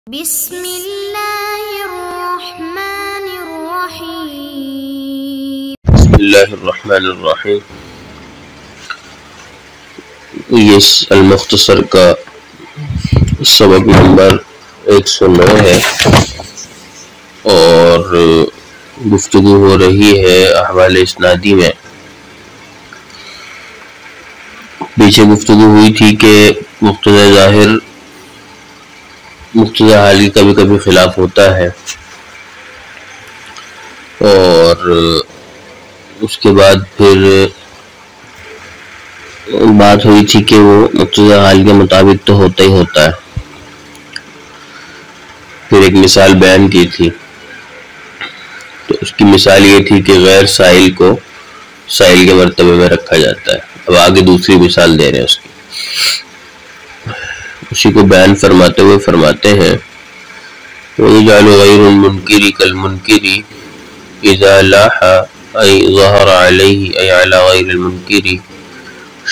بسم اللہ الرحمن الرحیم۔ بسم اللہ الرحمن الرحیم۔ یہ المختصر کا سبق نمبر 109 ہے اور گفتگو ہو رہی ہے احوال اسنادی میں۔ پیچھے گفتگو ہوئی تھی کہ مقتضی ظاہر مقتضی حال کبھی کبھی خلاف ہوتا ہے، اور اس کے بعد پھر بات ہوئی تھی کہ وہ مقتضی حال کے مطابق تو ہوتا ہی ہوتا ہے۔ پھر ایک مثال بیان کی تھی، تو اس کی مثال یہ تھی کہ غیر سائل کو سائل کے مرتبے میں رکھا جاتا ہے۔ اب آگے دوسری مثال دے رہے ہیں اس کی، اسی کو بیان فرماتے ہوئے فرماتے ہیں وَيَجْعَلُ غَيْرُ الْمُنْكِرِ كَالْمُنْكِرِ إِذَا لَاحَ أَيْ ظَهَرَ عَلَيْهِ أَيْ عَلَى غَيْرِ الْمُنْكِرِ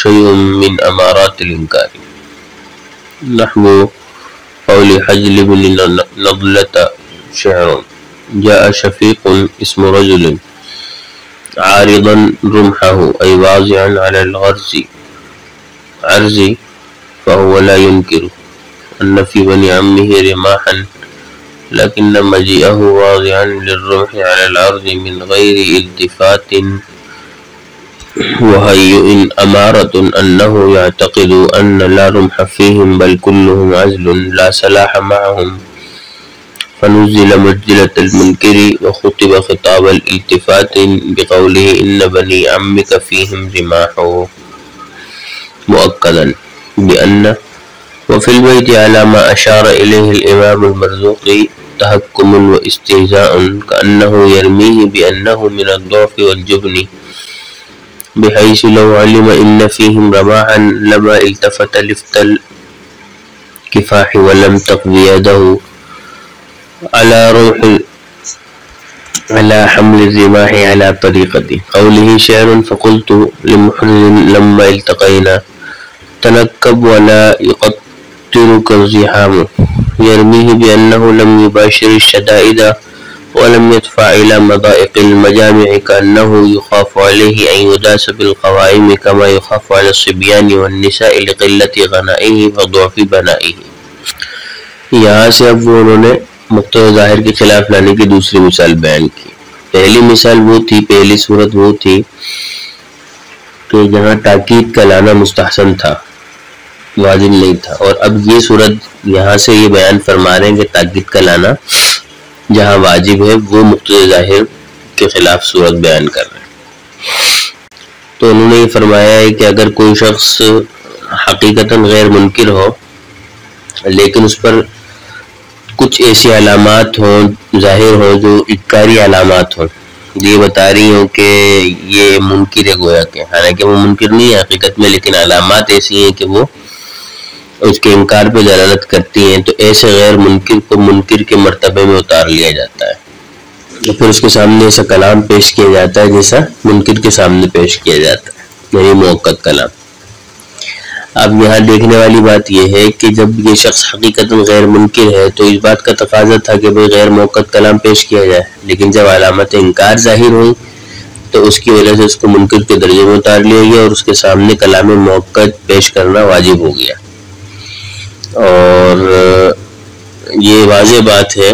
شَيْءٌ مِّنْ أَمَارَاتِ الْإِنْكَارِ نَحْوُ قَوْلِ حَجْلِ بْنِ نَضْلَةَ شِعْرٌ جَاءَ شَفِيقٌ اسْمُ رَجُلٍ عَارِضًا رُمْحَهُ أَيْ وَاضِعًا عَلَى الْعَرْضِ فهو لا ينكر أن في بني عمه رماحا لكن مجيئه واضعا للرمح على العرض من غير التفات وهيئ أمارة أنه يعتقد أن لا رمح فيهم بل كلهم عزل لا سلاح معهم فنزل منزلة المنكر وخطب خطاب الالتفات بقوله إن بني عمك فيهم رماح مؤكدا بأن وفي البيت على ما أشار إليه الإمام المرزوقي تهكم واستهزاء كأنه يرميه بأنه من الضعف والجبن بحيث لو علم إن فيهم رماحا لما التفت لفت الكفاح ولم تقضي يده على حمل الرماح على طريقة قوله شعر فقلت لمحرز لما التقينا تنكب ولا يقتلك الزحام يرميه بأنه لم يباشر الشدائد ولم يدفع إلى مضائق المجامع كأنه يخاف عليه أن يداس بالقوائم كما يخاف على الصبيان والنساء لقلة غنائه وضعف بنائه۔ یہاں سے اب وہ انہوں نے مقتضی ظاہر کے خلاف لانے کی دوسری مثال بیان کی۔ پہلی مثال وہ تھی، پہلی صورت وہ تھی کہ جہاں تاکید کا لانا مستحسن تھا، واجب نہیں تھا، اور اب یہ صورت یہاں سے یہ بیان فرما رہے ہیں کہ تاکید کا لانا جہاں واجب ہے وہ مقتضی ظاہر کے خلاف صورت بیان کر رہے ہیں۔ تو انہوں نے یہ فرمایا ہے کہ اگر کوئی شخص حقیقتاً غیر منکر ہو لیکن اس پر کچھ ایسی علامات ہوں، ظاہر ہوں جو انکاری علامات ہوں، یہ بتا رہی ہوں کہ یہ منکر ہے گویا کہ، حالانکہ وہ منکر نہیں ہے حقیقت میں، لیکن علامات ایسی ہیں کہ وہ اس کے انکار پہ دلالت کرتی ہیں، تو ایسے غیر منکر کو منکر کے مرتبے میں اتار لیا جاتا ہے، پھر اس کے سامنے ایسا کلام پیش کیا جاتا ہے جیسا منکر کے سامنے پیش کیا جاتا ہے، یعنی موقت کلام۔ اب یہاں دیکھنے والی بات یہ ہے کہ جب یہ شخص حقیقتاً غیر منکر ہے تو اس بات کا تقاضا تھا کہ بھئی غیر موقت کلام پیش کیا جائے، لیکن جب علامت انکار ظاہر ہوئی تو اس کی وجہ سے اس کو منکر کے درجے میں اتار لیا گیا اور اس کے سامنے کلام موقت پیش کرنا واجب ہو گیا۔ اور یہ واضح بات ہے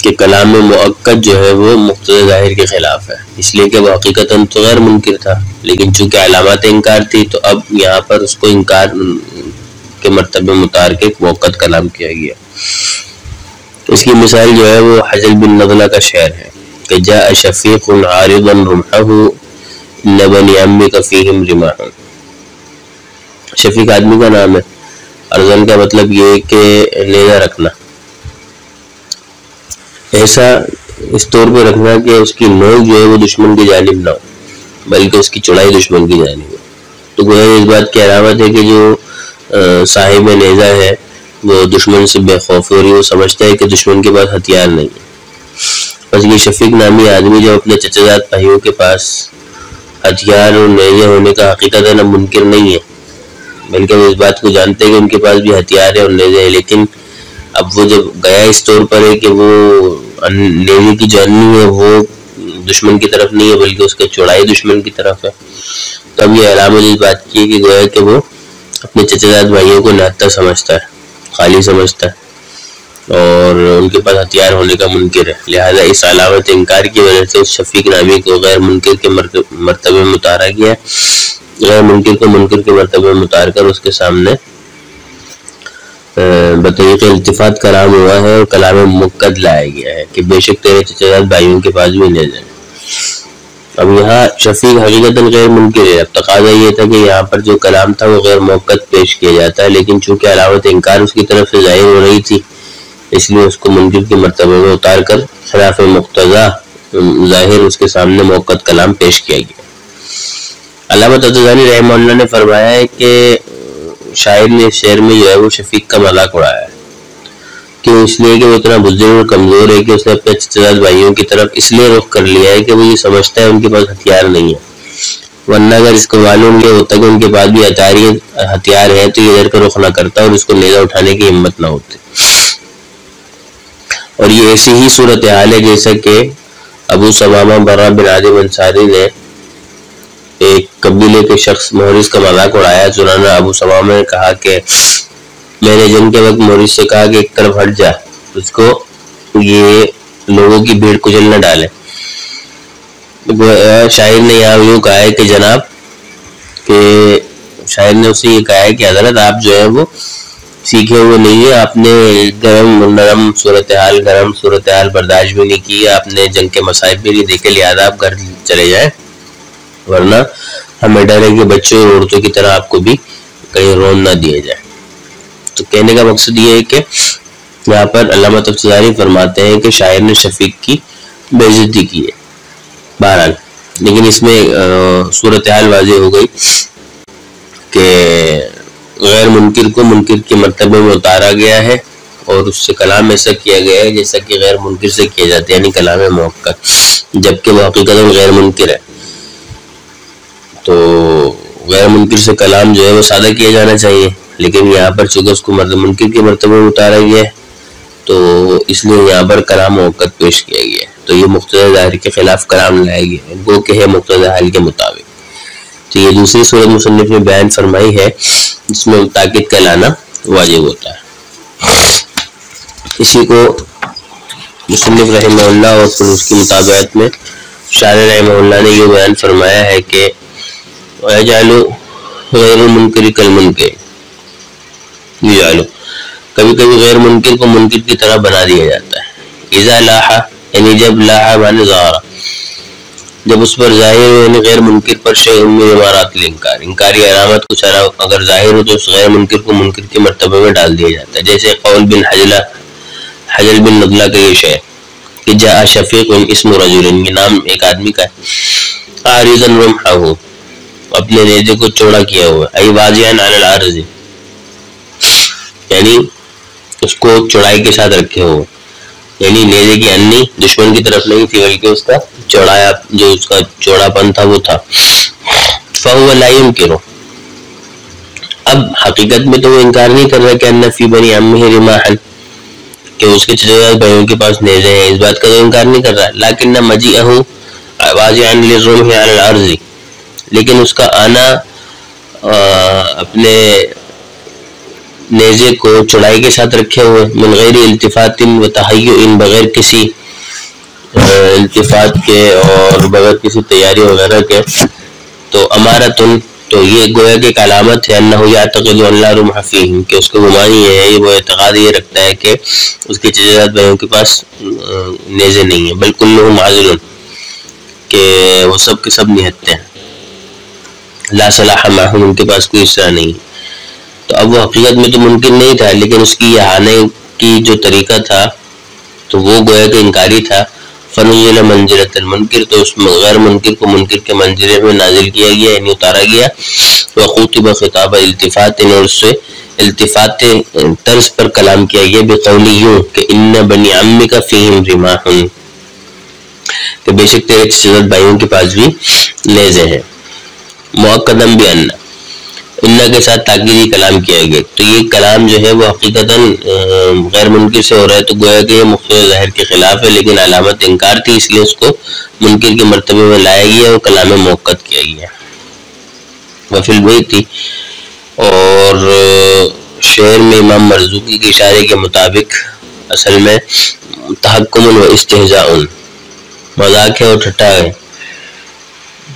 کہ کلام مؤکد جو ہے وہ مقتضی ظاہر کے خلاف ہے، اس لیے کہ وہ حقیقتاً تو غیر منکر تھا، لیکن چونکہ علامات انکار تھی تو اب یہاں پر اس کو انکار کے مرتبے میں اتار کے مؤکد کلام کیا گیا۔ اس کی مثال جو ہے وہ حجل بن نضلہ کا شعر ہے کہ جاء شفیق عارضا رمحہ ان بنی عمک فیہم رماح۔ شفیق آدمی کا نام ہے، ارزن کا مطلب یہ ہے کہ نیزہ رکھنا، ایسا اس طور پہ رکھنا کہ اس کی نوک جو ہے وہ دشمن کی جانب نہ ہو بلکہ اس کی چڑھائی دشمن کی جانب ہو۔ تو گویا اس بات کی علامت ہے کہ جو صاحب نیزہ ہے وہ دشمن سے بے خوف ہے اور وہ سمجھتا ہے کہ دشمن کے پاس ہتھیار نہیں ہے۔ بس یہ شفیق نامی آدمی جو اپنے چچا زاد بھائیوں کے پاس ہتھیار اور نیزے ہونے کا حقیقتاً منکر نہیں ہے، بلکہ وہ اس بات کو جانتے ہیں کہ ان کے پاس بھی ہتھیار ہے اور نیزے ہیں، لیکن اب وہ جب گیا اس طور پر ہے کہ وہ نیزے کی جو انی ہے وہ دشمن کی طرف نہیں ہے بلکہ اس کے چوڑائی دشمن کی طرف ہے، تو اب یہ علامت اس بات کی ہے کہ گویا کہ وہ اپنے چچا زاد بھائیوں کو نہتر سمجھتا ہے، خالی سمجھتا ہے اور ان کے پاس ہتھیار ہونے کا منکر ہے، لہذا اس علامت انکار کی وجہ سے اس شفیق نامی کو غیر منکر کے مرتبے میں اتارا گیا، غیر منکر کو منکر کے مرتبے میں اتار کر اس کے سامنے بطریق التفات کلام ہوا ہے اور کلام مؤکد لایا گیا ہے کہ بے شک تیرے چچا زاد بھائیوں کے پاس بھی لے جائیں۔ اب یہاں شفیق حقیقتاً غیر منکر ہے، اب تقاضا یہ تھا کہ یہاں پر جو کلام تھا وہ غیر مؤکد پیش کیا جاتا ہے، لیکن چونکہ علامت انکار اس کی طرف سے ظاہر ہو رہی تھی اس لیے اس کو منکر کے مرتبے میں اتار کر خلاف مقتضا ظاہر اس کے سامنے مؤکد کلام پیش کیا گیا۔ علامہ طباطبایی رحمہ اللہ نے فرمایا ہے کہ شاعر نے اس شعر میں جو ہے وہ شفیق کا مذاق اڑایا ہے، کیوں؟ اس لیے کہ وہ اتنا بزدل اور کمزور ہے کہ اس نے اپنے چچا زاد بھائیوں کی طرف اس لیے رخ کر لیا ہے کہ وہ یہ سمجھتا ہے ان کے پاس ہتھیار نہیں ہے، ورنہ اگر اس کو معلوم یہ ہوتا کہ ان کے پاس بھی ہتھیار ہیں تو یہ ادھر کا رخ نہ کرتا اور اس کو نیزہ اٹھانے کی ہمت نہ ہوتی۔ اور یہ ایسی ہی صورتحال ہے جیسا کہ ابو ثمامہ برہ بن عازب انصاری نے ایک قبیلے کے شخص محرز کا مذاق اڑایا، چنانچہ ابو ثمامہ نے کہا کہ میں نے جنگ کے وقت محرز سے کہا کہ ایک طرف ہٹ جا، اس کو یہ لوگوں کی بھیڑ کچل نہ ڈالے۔ شاعر نے یہاں یوں کہا ہے کہ جناب، کہ شاعر نے اسے یہ کہا ہے کہ حضرت آپ جو ہے وہ سیکھے ہوئے نہیں ہیں، آپ نے گرم صورتحال برداشت بھی نہیں کی، آپ نے جنگ کے مصائب بھی نہیں دیکھے، لہٰذا آپ گھر چلے جائیں، ورنہ ہمیں ڈر ہے کہ بچوں اور عورتوں کی طرح آپ کو بھی کہیں رون نہ دیا جائے۔ تو کہنے کا مقصد یہ ہے کہ یہاں پر علامہ طباطبایی فرماتے ہیں کہ شاعر نے شفیق کی بے عزتی کی ہے، بہرحال لیکن اس میں صورتحال واضح ہو گئی کہ غیر منکر کو منکر کے مرتبے میں اتارا گیا ہے اور اس سے کلام ایسا کیا گیا ہے جیسا کہ غیر منکر سے کیا جاتا ہے، یعنی کلام مؤکد، جبکہ وہ حقیقتاً غیر منکر ہے۔ تو غیر منکر سے کلام جو ہے وہ سادہ کیا جانا چاہیے، لیکن یہاں پر چونکہ اس کو منکر کے مرتبے میں اتارا گیا ہے تو اس لیے یہاں پر کلام مؤکد پیش کیا گیا ہے، تو یہ مقتضی ظاہر کے خلاف کلام لایا گیا ہے، گو کہ ہے مقتضی حال کے مطابق۔ تو یہ دوسری صورت مصنف نے بیان فرمائی ہے جس میں تاکید کا لانا واجب ہوتا ہے۔ اسی کو مصنف رحمہ اللہ اور پھر اس کی مطابقت میں شارح رحمہ اللہ نے یہ بیان فرمایا ہے کہ وَيَجْعَلُ غَيْرُ الْمُنْكَرِ كَالْمُنْكَرِ، کبھی کبھی غیر منکر کو منکر کی طرح بنا دیا جاتا ہے۔ اذا لاحا، یعنی جب لاحا معنی ظاہرہ، جب اس پر ظاہر ہو، یعنی غیر منکر پر شیء من امارات الانکار، انکاری علامت کچھ اگر ظاہر ہو تو اس غیر منکر کو منکر کے مرتبے میں ڈال دیا جاتا ہے، جیسے قول بن حجل بن نضلہ کا یہ شعر کہ جاء شفیق اسم رجل، یہ نام ایک آدمی کا ہے، عارضا رمحہ، اپنے نیزے کو چوڑا کیا ہوا، ای واضحا علی العرض، یعنی اس کو چوڑائی کے ساتھ رکھے ہوئے، یعنی نیزے کی انی دشمن کی طرف نہیں تھی بلکہ اس کا چوڑایا جو اس کا چوڑا پن تھا وہ تھا۔ فَهُوَ لَا يُنْكِرُ، اب حقیقت میں تو وہ انکار نہیں کر رہا کہ ان فی بنی عمہ رماحا، کہ اس کے چچا زاد بھائیوں کے پاس نیزے ہیں، اس بات کا تو انکار نہیں کر رہا، لیکن مجیئہ واضحا للرمح علی الارض، لیکن اس کا آنا اپنے نیزے کو چوڑائی کے ساتھ رکھے ہوئے، من غیر التفات و تحیؤ، بغیر کسی التفات کے اور بغیر کسی تیاری وغیرہ کے، تو امارتن، تو یہ گویا کہ ایک علامت ہے، انہ یعتقد ان لا رمح فیہم، کہ اس کو گمان یہ ہے، وہ اعتقاد یہ رکھتا ہے کہ اس کے چچا زاد بھائیوں کے پاس نیزے نہیں ہیں، بل کلہم عاذل، کہ وہ سب کے سب نہتے ہیں، لا صلاح معہم، ان کے پاس کوئی حصہ نہیں۔ تو اب وہ حقیقت میں تو ممکن نہیں تھا، لیکن اس کی یہ آنے کی جو طریقہ تھا تو وہ گویا کہ انکاری تھا۔ فنزل منزلۃ المنکر، تو اس غیر منکر کو منکر کے منزلے میں نازل کیا گیا، یعنی اتارا گیا۔ وخوطب خطاب التفات، اور اس سے التفات طرز پر کلام کیا گیا، بقولی یوں کہ ان بنی عمک فیہم رماح، کہ بے شک تیرے چچا زاد بھائیوں کے پاس بھی نیزے ہیں۔ مؤکدم بأن، انہ کے ساتھ تاکیدی کلام کیا گیا، تو یہ کلام جو ہے وہ حقیقتاً غیر منکر سے ہو رہا ہے، تو گویا کہ یہ مقتضی ظاہر کے خلاف ہے، لیکن علامت انکار تھی اس لیے اس کو منکر کے مرتبے میں لایا گیا اور کلام موقت کیا گیا۔ وفی البیت تھی، اور شعر میں امام مرزوقی کے اشارے کے مطابق اصل میں تحکم و استہزاء، مذاق ہے اور ٹھٹا ہے،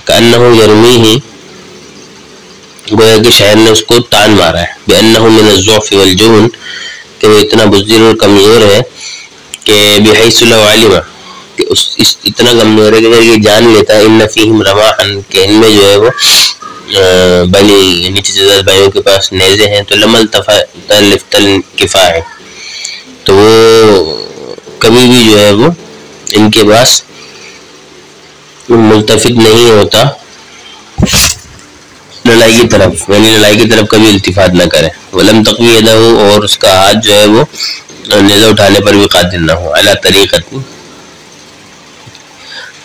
کأنہ یرمیہ، گویا کہ شاعر نے اس کو تان مارا ہے، بأنہ من الضعف والجبن، کہ وہ اتنا بزدل اور کمزور ہے کہ بحیث لو علم، کہ اتنا کمزور ہے کہ اگر یہ جان لیتا ہے ان فیہم رماحا، کہ ان میں جو ہے وہ بلی نیچے سے بھائیوں کے پاس نیزے ہیں، تو لم التفت لفت الکفاح، تو وہ کبھی بھی جو ہے وہ ان کے پاس ملتفت نہیں ہوتا لڑائی کی طرف، یعنی لڑائی کی طرف کبھی التفات نہ کرے، ولم تقوی یدہ، اور اس کا ہاتھ جو ہے وہ نیزہ اٹھانے پر بھی قادر نہ ہو، علی طریقت،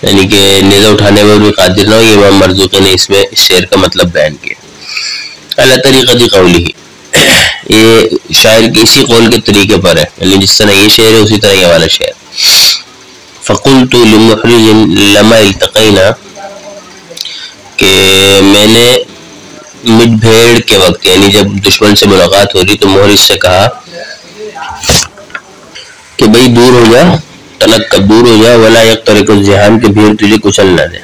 یعنی کہ نیزہ اٹھانے پر بھی قادر نہ ہو، یہ امام مرزوقی نے اس میں اس شعر کا مطلب بیان کیا، علی طریقت قولہ، یہ شاعر کی اسی قول کے طریقے پر ہے، یعنی جس طرح یہ شعر ہے اسی طرح یہ والا شعر۔ فقلت لمحرز لما التقینا، کہ میں نے مڈ بھیڑ کے وقت، یعنی جب دشمن سے ملاقات ہو رہی تو محرز سے کہا کہ بھئی دور ہو جا، تنکب، دور ہو جا، ولا یقترق الزحام، کہ بھیڑ تجھے کچل نہ دے۔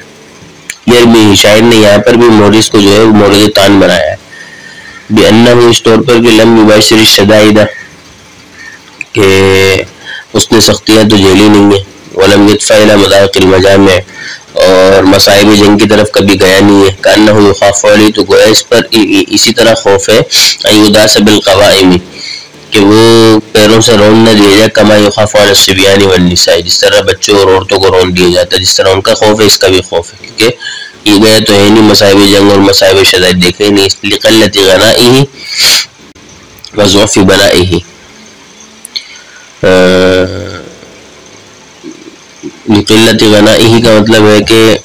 یرمی، شاعر نے یہاں پر بھی محرز کو جو ہے وہ مورد تان بنایا ہے، بأنہ، اس طور پر کہ لم یباشر الشدائد، کہ اس نے سختیاں تو جھیلی نہیں ہیں، ولم یدفع الی مضائق المجامع، اور مصائب جنگ کی طرف کبھی گیا نہیں ہے، کأنہ یخاف علیہ، تو گویا اس پر اسی طرح خوف ہے، ان یداس بالقوائم، کہ وہ پیروں سے رون نہ دیا جائے، کما یخاف علی الصبیان والنساء، جس طرح بچوں اور عورتوں کو رون دیا جاتا ہے، جس طرح ان کا خوف ہے اس کا بھی خوف ہے، کیونکہ یہ گیا تو ہے نہیں مصائب جنگ اور مصائب شدائد دیکھے نہیں، اس لیے قلت غنائہ وضعف بنائہ، قلت غنائہ کا مطلب ہے کہ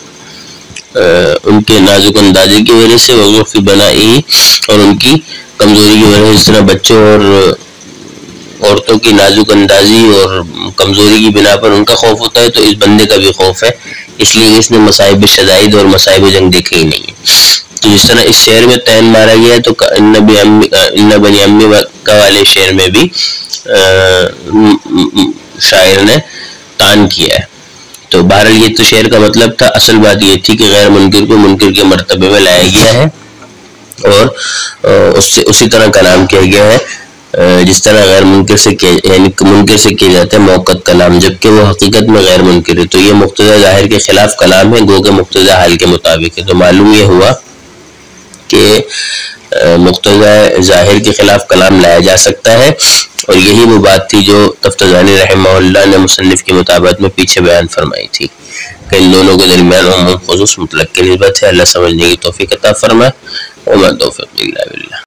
ان کے نازک اندازی کی وجہ سے، وضعف بنائہ، اور ان کی کمزوری کی وجہ سے، اس طرح بچوں اور عورتوں کی نازک اندازی اور کمزوری کی بنا پر ان کا خوف ہوتا ہے، تو اس بندے کا بھی خوف ہے، اس لیے اس نے مصائب شدائد اور مصائب جنگ دیکھے ہی نہیں ہے۔ تو جس طرح اس شعر میں تین مارا گیا ہے، تو ان بنی امی کا والے شعر میں بھی شاعر نے تان کیا ہے۔ تو بہرحال یہ تو شعر کا مطلب تھا، اصل بات یہ تھی کہ غیر منکر کو منکر کے مرتبے میں لایا گیا ہے، اور اس سے اسی طرح کلام کیا گیا ہے جس طرح غیر منکر سے یعنی منکر سے کیا جاتا ہے موقت کلام، جبکہ وہ حقیقت میں غیر منکر ہے، تو یہ مقتضی ظاہر کے خلاف کلام ہے، گو کہ مقتضی حال کے مطابق ہے۔ تو معلوم یہ ہوا کہ مقتضی ظاہر کے خلاف کلام لایا جا سکتا ہے، اور یہی وہ بات تھی جو تفتزانی رحمہ اللہ نے مصنف کی مطابقت میں پیچھے بیان فرمائی تھی کہ ان دونوں کے درمیان عموم خصوص مطلق کی نسبت ہے۔ اللہ سمجھنے کی توفیق عطا فرمائے، وما توفیق الا باللہ۔